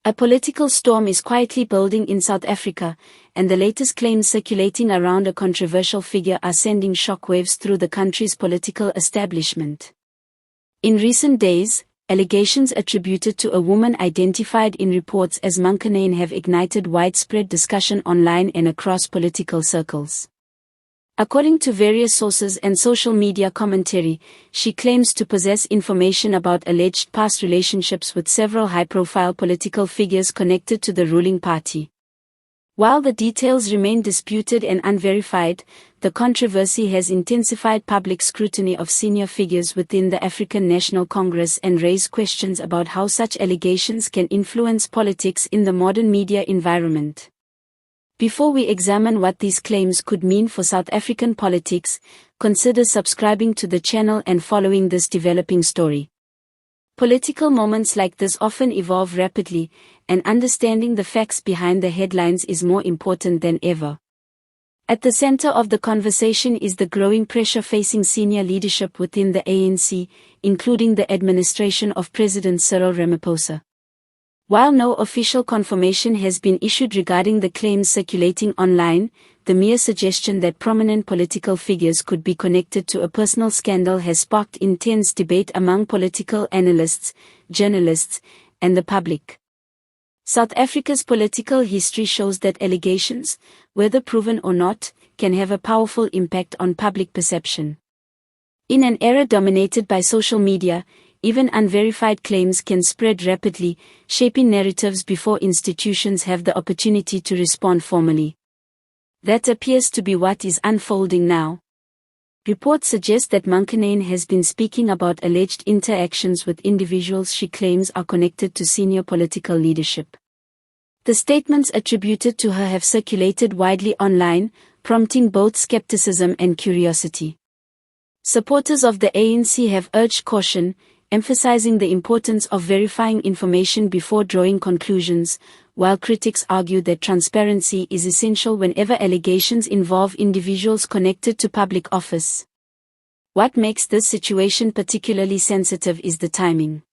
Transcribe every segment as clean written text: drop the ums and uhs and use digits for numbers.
A political storm is quietly building in South Africa, and the latest claims circulating around a controversial figure are sending shockwaves through the country's political establishment. In recent days, allegations attributed to a woman identified in reports as Monkonayne have ignited widespread discussion online and across political circles. According to various sources and social media commentary, she claims to possess information about alleged past relationships with several high-profile political figures connected to the ruling party. While the details remain disputed and unverified, the controversy has intensified public scrutiny of senior figures within the African National Congress and raised questions about how such allegations can influence politics in the modern media environment. Before we examine what these claims could mean for South African politics, consider subscribing to the channel and following this developing story. Political moments like this often evolve rapidly, and understanding the facts behind the headlines is more important than ever. At the center of the conversation is the growing pressure facing senior leadership within the ANC, including the administration of President Cyril Ramaphosa. While no official confirmation has been issued regarding the claims circulating online, the mere suggestion that prominent political figures could be connected to a personal scandal has sparked intense debate among political analysts, journalists, and the public. South Africa's political history shows that allegations, whether proven or not, can have a powerful impact on public perception. In an era dominated by social media, even unverified claims can spread rapidly, shaping narratives before institutions have the opportunity to respond formally. That appears to be what is unfolding now. Reports suggest that Monkonayne has been speaking about alleged interactions with individuals she claims are connected to senior political leadership. The statements attributed to her have circulated widely online, prompting both skepticism and curiosity. Supporters of the ANC have urged caution, emphasizing the importance of verifying information before drawing conclusions, while critics argue that transparency is essential whenever allegations involve individuals connected to public office. What makes this situation particularly sensitive is the timing.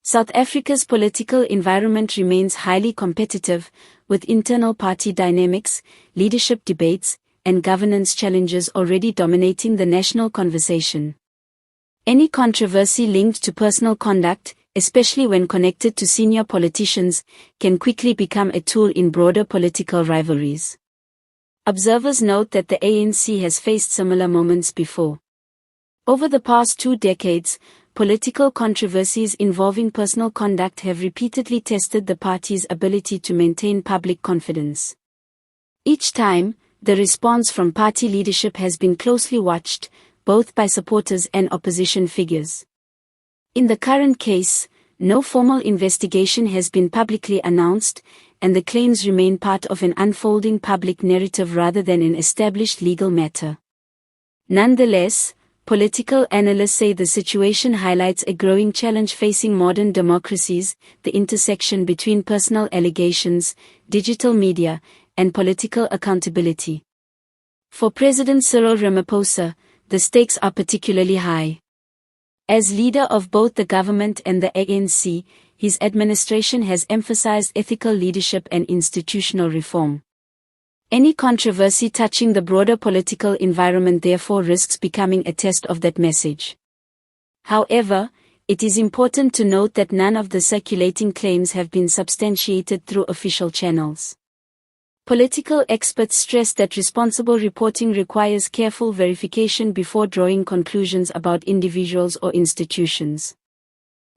South Africa's political environment remains highly competitive, with internal party dynamics, leadership debates, and governance challenges already dominating the national conversation. Any controversy linked to personal conduct, especially when connected to senior politicians, can quickly become a tool in broader political rivalries. Observers note that the ANC has faced similar moments before. Over the past 2 decades, political controversies involving personal conduct have repeatedly tested the party's ability to maintain public confidence. Each time, the response from party leadership has been closely watched, both by supporters and opposition figures. In the current case, no formal investigation has been publicly announced, and the claims remain part of an unfolding public narrative rather than an established legal matter. Nonetheless, political analysts say the situation highlights a growing challenge facing modern democracies: the intersection between personal allegations, digital media, and political accountability. For President Cyril Ramaphosa, the stakes are particularly high. As leader of both the government and the ANC, his administration has emphasized ethical leadership and institutional reform. Any controversy touching the broader political environment therefore risks becoming a test of that message. However, it is important to note that none of the circulating claims have been substantiated through official channels. Political experts stress that responsible reporting requires careful verification before drawing conclusions about individuals or institutions.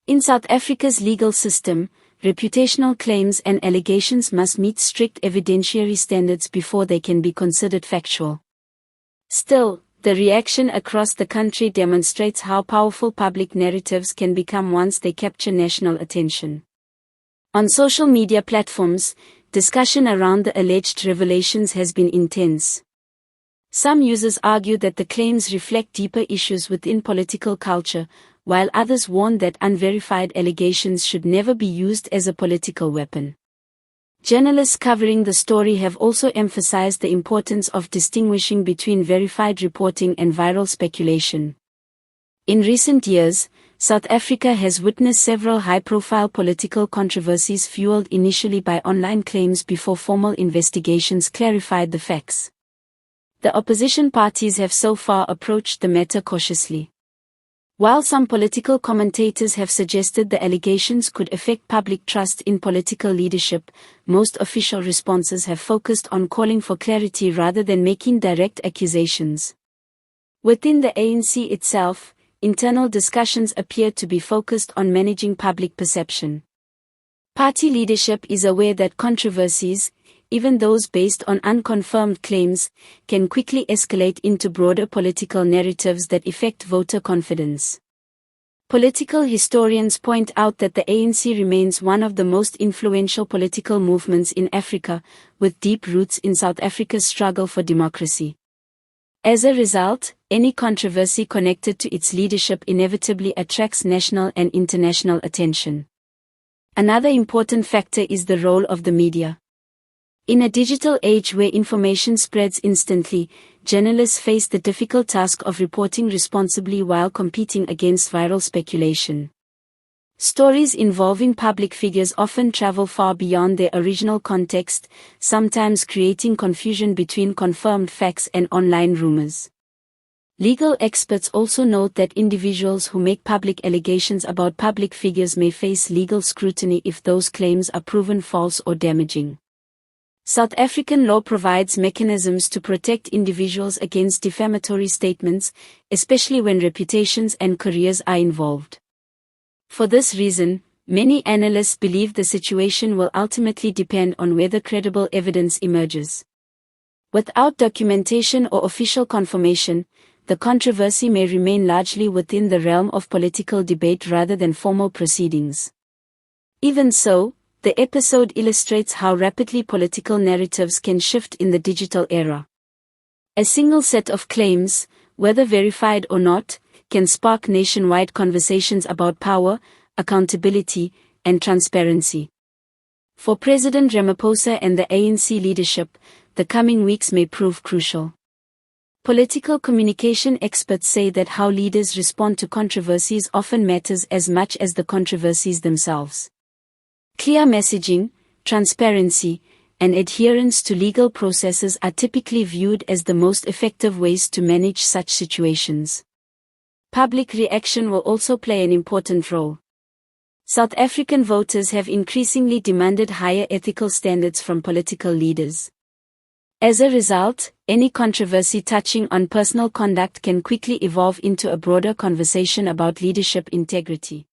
In South Africa's legal system, reputational claims and allegations must meet strict evidentiary standards before they can be considered factual. Still, the reaction across the country demonstrates how powerful public narratives can become once they capture national attention. On social media platforms, discussion around the alleged revelations has been intense. Some users argue that the claims reflect deeper issues within political culture, while others warn that unverified allegations should never be used as a political weapon. Journalists covering the story have also emphasized the importance of distinguishing between verified reporting and viral speculation. In recent years, South Africa has witnessed several high-profile political controversies fueled initially by online claims before formal investigations clarified the facts. The opposition parties have so far approached the matter cautiously. While some political commentators have suggested the allegations could affect public trust in political leadership, most official responses have focused on calling for clarity rather than making direct accusations. Within the ANC itself, internal discussions appear to be focused on managing public perception. Party leadership is aware that controversies, even those based on unconfirmed claims, can quickly escalate into broader political narratives that affect voter confidence. Political historians point out that the ANC remains one of the most influential political movements in Africa, with deep roots in South Africa's struggle for democracy. As a result, any controversy connected to its leadership inevitably attracts national and international attention. Another important factor is the role of the media. In a digital age where information spreads instantly, journalists face the difficult task of reporting responsibly while competing against viral speculation. Stories involving public figures often travel far beyond their original context, sometimes creating confusion between confirmed facts and online rumors. Legal experts also note that individuals who make public allegations about public figures may face legal scrutiny if those claims are proven false or damaging. South African law provides mechanisms to protect individuals against defamatory statements, especially when reputations and careers are involved. For this reason, many analysts believe the situation will ultimately depend on whether credible evidence emerges. Without documentation or official confirmation, the controversy may remain largely within the realm of political debate rather than formal proceedings. Even so, the episode illustrates how rapidly political narratives can shift in the digital era. A single set of claims, whether verified or not, can spark nationwide conversations about power, accountability, and transparency. For President Ramphosa and the ANC leadership, the coming weeks may prove crucial. Political communication experts say that how leaders respond to controversies often matters as much as the controversies themselves. Clear messaging, transparency, and adherence to legal processes are typically viewed as the most effective ways to manage such situations. Public reaction will also play an important role. South African voters have increasingly demanded higher ethical standards from political leaders. As a result, any controversy touching on personal conduct can quickly evolve into a broader conversation about leadership integrity.